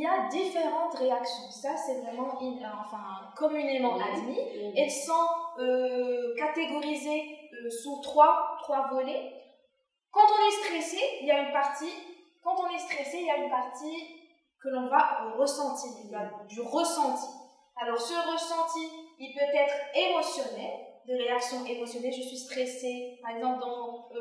y a différentes réactions. Ça, c'est vraiment communément admis. Elles sont catégorisées sous trois volets. Quand on est stressé, il y a une partie que l'on va ressentir, il y a du ressenti. Alors ce ressenti, il peut être émotionnel, des réactions émotionnelles. Je suis stressée, par exemple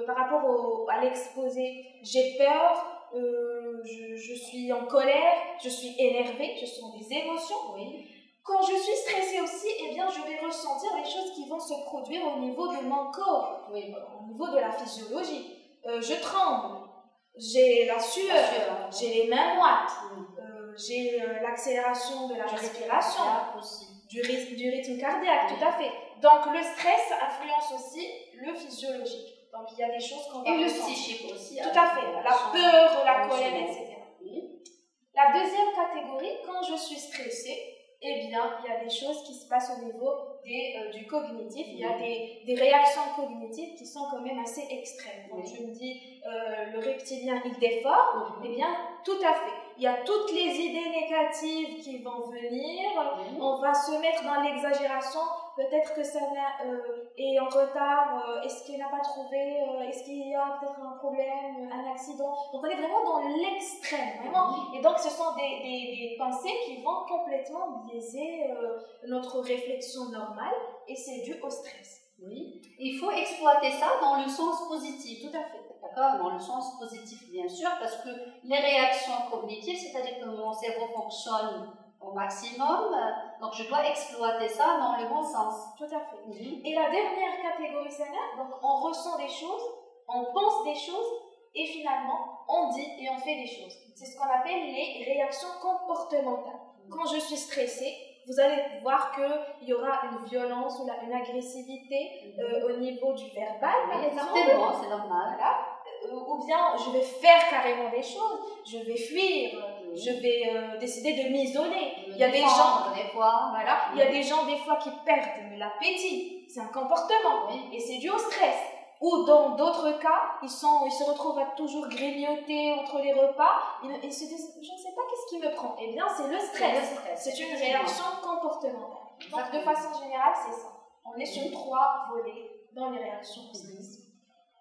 par rapport à l'exposé, j'ai peur, je suis en colère, je suis énervée, ce sont des émotions. Oui. Quand je suis stressée aussi, eh bien, je vais ressentir les choses qui vont se produire au niveau de mon corps, oui, au niveau de la physiologie. Je tremble, j'ai la sueur, j'ai les mains moites, j'ai l'accélération de la respiration, du rythme cardiaque, tout à fait. Donc le stress influence aussi le physiologique. Donc il y a des choses qu'on va ressentir. Et le psychique aussi. Tout à fait, la peur, la colère, etc. La deuxième catégorie, quand je suis stressée, eh bien, il y a des choses qui se passent au niveau du cognitif. Il y a des réactions cognitives qui sont quand même assez extrêmes. Quand je me dis le reptilien, il déforme, eh bien, tout à fait. Il y a toutes les idées négatives qui vont venir. On va se mettre dans l'exagération. Peut-être que ça est en retard. Est-ce qu'il n'a pas trouvé? Est-ce qu'il y a peut-être un problème, un accident? Donc, on est vraiment dans l'extrême, vraiment. Et donc, ce sont des pensées qui vont complètement biaiser notre réflexion normale. Et c'est dû au stress. Oui. Il faut exploiter ça dans le sens positif. Tout à fait. D'accord, dans le sens positif, bien sûr, parce que les réactions cognitives, c'est-à-dire que mon cerveau fonctionne au maximum, donc je dois exploiter ça dans le bon sens. Tout à fait. Et la dernière catégorie, c'est là, donc on ressent des choses, on pense des choses, et finalement, on dit et on fait des choses. C'est ce qu'on appelle les réactions comportementales. Quand je suis stressée, vous allez voir qu'il y aura une violence ou une agressivité au niveau du verbal, par exemple. Certainement, c'est normal. Voilà. Ou bien je vais faire carrément des choses, je vais fuir, je vais décider de m'isoler. Il y a des gens, il y a des gens des fois qui perdent l'appétit, c'est un comportement, et c'est dû au stress. Ou dans d'autres cas, ils se retrouvent à toujours grignoter entre les repas, ils se disent, je ne sais pas qu'est-ce qui me prend. Eh bien, c'est le stress. C'est une réaction comportementale. Donc, de façon générale, c'est ça. On est sur 3 volets dans les réactions au stress.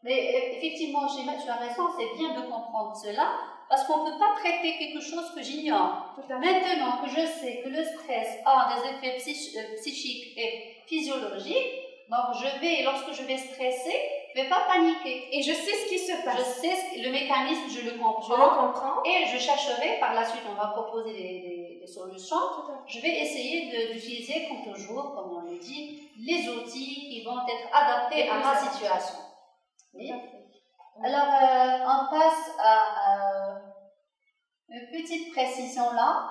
Mais effectivement, Shima, tu as raison, c'est bien de comprendre cela, parce qu'on ne peut pas traiter quelque chose que j'ignore. Maintenant que je sais que le stress a des effets psychiques et physiologiques, donc lorsque je vais stresser, je ne vais pas paniquer. Et je sais ce qui se passe. Je sais le mécanisme, je le comprends. Et je chercherai, par la suite, on va proposer des solutions. Je vais essayer d'utiliser, comme toujours, comme on le dit, les outils qui vont être adaptés à ma situation. Oui. Alors, on passe à une petite précision là,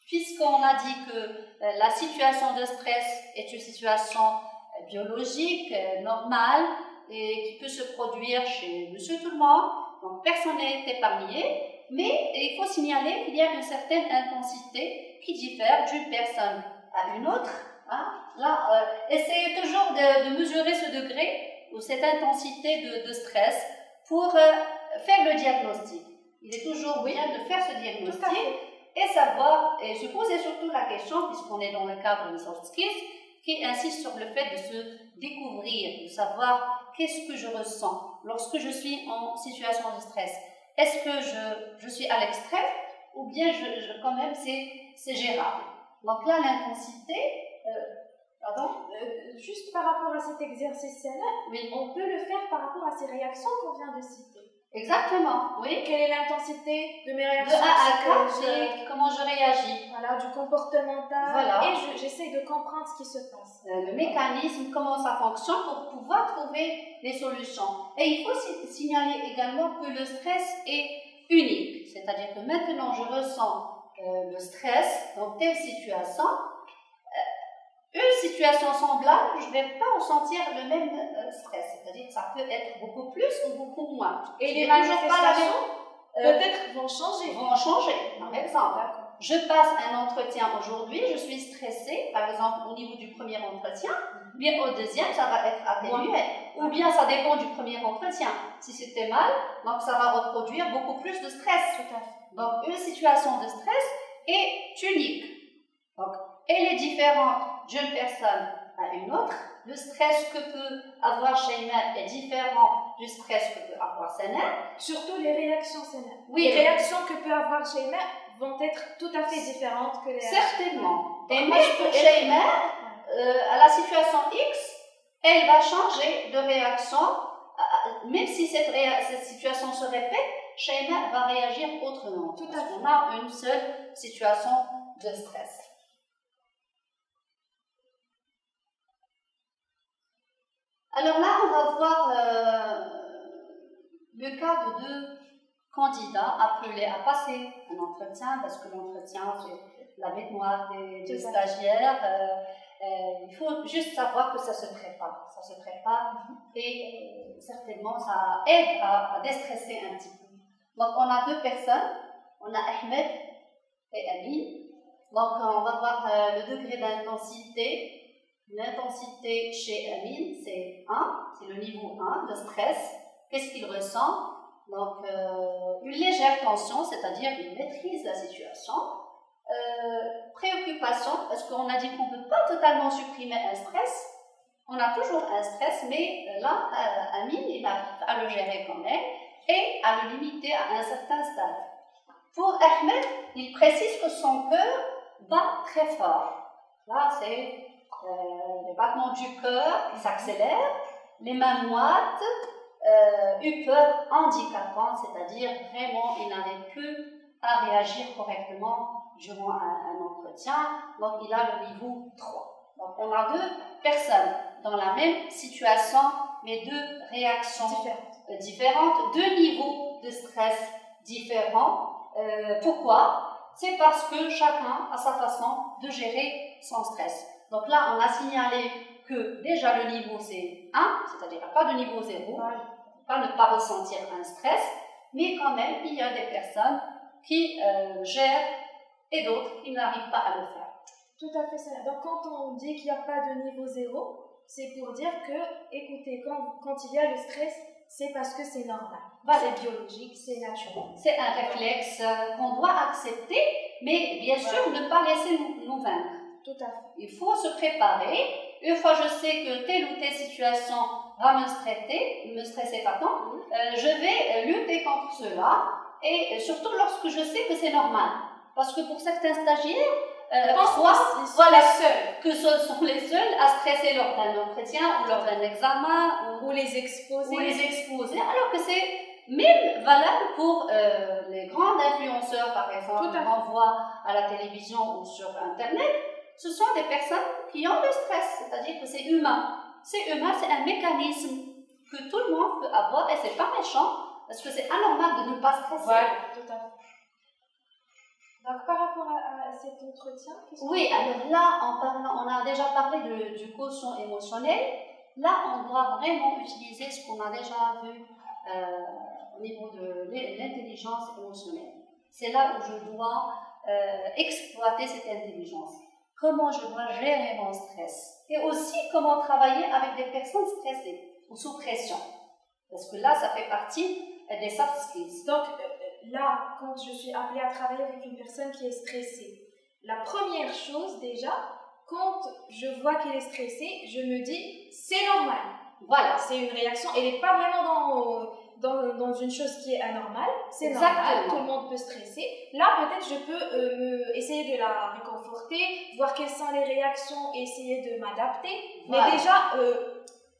puisqu'on a dit que la situation de stress est une situation biologique, normale, et qui peut se produire chez monsieur tout le monde, donc personne n'est épargné, mais il faut signaler qu'il y a une certaine intensité qui diffère d'une personne à une autre. Là, essayez toujours de mesurer ce degré ou cette intensité de stress pour faire le diagnostic. Il est toujours bien de faire ce diagnostic et savoir, et se poser surtout la question, puisqu'on est dans le cadre des soft skills, qui insiste sur le fait de se découvrir, de savoir qu'est-ce que je ressens lorsque je suis en situation de stress. Est-ce que je suis à l'extrême ou bien quand même c'est gérable? Donc là, l'intensité... juste par rapport à cet exercice-là, on peut le faire par rapport à ces réactions qu'on vient de citer. Exactement, oui. Quelle est l'intensité de mes réactions? De A à 4, comment je réagis. Voilà, du comportemental. Voilà. Et j'essaie de comprendre ce qui se passe. Le mécanisme, comment ça fonctionne pour pouvoir trouver des solutions. Et il faut signaler également que le stress est unique. C'est-à-dire que maintenant, je ressens le stress dans telle situation. Une situation semblable, je ne vais pas ressentir le même stress. C'est-à-dire que ça peut être beaucoup plus ou beaucoup moins. Et les manifestations peut-être vont changer. Par exemple, je passe un entretien aujourd'hui, je suis stressée, par exemple au niveau du premier entretien, mais au deuxième, ça va être atténué. Ou bien ça dépend du premier entretien. Si c'était mal, donc ça va reproduire beaucoup plus de stress. Tout à fait. Donc une situation de stress est unique. Donc, elle est différente d'une personne à une autre. Le stress que peut avoir Sheima est différent du stress que peut avoir Sana. Surtout les réactions Sana. Oui, les réactions que peut avoir Sheima vont être tout à fait différentes que les réactions. Certainement. Et même pour Sheima, à la situation X, elle va changer de réaction. Même si cette situation se répète, Sheima va réagir autrement. Tout à fait. On a une seule situation de stress. Alors là, on va voir le cas de deux candidats appelés à passer un entretien, parce que l'entretien, c'est la bête noire des stagiaires. Il faut juste savoir que ça se prépare. Ça se prépare et certainement ça aide à déstresser un petit peu. Donc on a deux personnes, on a Ahmed et Amin. Donc on va voir le degré d'intensité. L'intensité chez Amin, c'est 1, c'est le niveau 1 de stress. Qu'est-ce qu'il ressent? Donc, une légère tension, c'est-à-dire il maîtrise la situation. Préoccupation, parce qu'on a dit qu'on ne peut pas totalement supprimer un stress. On a toujours un stress, mais là, Amin, il arrive à le gérer quand même et à le limiter à un certain stade. Pour Ahmed, il précise que son cœur bat très fort. Là, c'est les battements du cœur qui s'accélèrent, les mains moites, une peur handicapante, c'est-à-dire vraiment il n'arrive plus à réagir correctement durant un entretien, donc il a le niveau 3. Donc on a deux personnes dans la même situation, mais deux réactions différentes, deux niveaux de stress différents. Pourquoi? C'est parce que chacun a sa façon de gérer son stress. Donc là, on a signalé que déjà le niveau c'est 1, c'est-à-dire pas de niveau 0, pas ne pas ressentir un stress, mais quand même, il y a des personnes qui gèrent et d'autres qui n'arrivent pas à le faire. Tout à fait ça. Donc quand on dit qu'il n'y a pas de niveau 0, c'est pour dire que, écoutez, quand il y a le stress, c'est parce que c'est normal. Voilà. C'est biologique, c'est naturel. C'est un réflexe qu'on doit accepter, mais bien sûr ne pas laisser nous vaincre. Tout à fait. Il faut se préparer. Une fois je sais que telle ou telle situation va me stresser, je vais lutter contre cela, et surtout lorsque je sais que c'est normal. Parce que pour certains stagiaires, que ce sont les seuls à stresser lors d'un entretien ou lors d'un examen ou les exposer. Alors que c'est même valable pour les grands influenceurs, par exemple, qu'on voit à la télévision ou sur Internet. Ce sont des personnes qui ont le stress, c'est-à-dire que c'est humain. C'est humain, c'est un mécanisme que tout le monde peut avoir et c'est pas méchant parce que c'est anormal de ne pas stresser. Voilà, tout à fait. Donc par rapport à cet entretien, oui, alors là, on a déjà parlé du quotient émotionnel. Là, on doit vraiment utiliser ce qu'on a déjà vu au niveau de l'intelligence émotionnelle. C'est là où je dois exploiter cette intelligence. Comment je dois gérer mon stress. Et aussi, comment travailler avec des personnes stressées ou sous pression. Parce que là, ça fait partie des soft skills. Donc, là, quand je suis appelée à travailler avec une personne qui est stressée, la première chose, déjà, quand je vois qu'elle est stressée, je me dis, c'est normal. Voilà. C'est une réaction. Elle n'est pas vraiment dans une chose qui est anormale. C'est normal, tout le monde peut stresser. Là, peut-être, je peux essayer de la réconforter, voir quelles sont les réactions et essayer de m'adapter. Voilà. Mais déjà,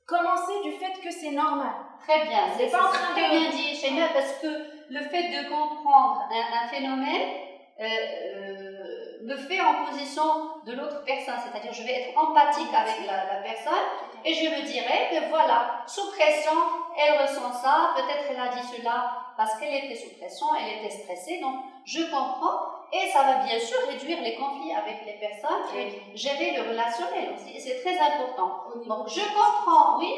commencer du fait que c'est normal. Très bien. C'est pas en train de bien dit, Sheima, parce que le fait de comprendre un phénomène me fait en position de l'autre personne, c'est-à-dire je vais être empathique avec la personne et je me dirais que voilà, sous pression, elle ressent ça, peut-être elle a dit cela parce qu'elle était sous pression, elle était stressée, donc je comprends et ça va bien sûr réduire les conflits avec les personnes et gérer le relationnel aussi, et c'est très important. Donc je comprends, oui,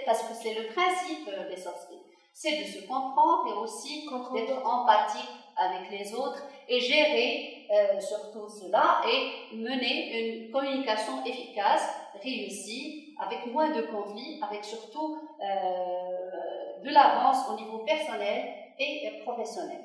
parce que c'est le principe des soft skills, c'est de se comprendre et aussi d'être empathique avec les autres et gérer surtout cela et mener une communication efficace, réussie, avec moins de conflits, avec surtout de l'avance au niveau personnel et professionnel.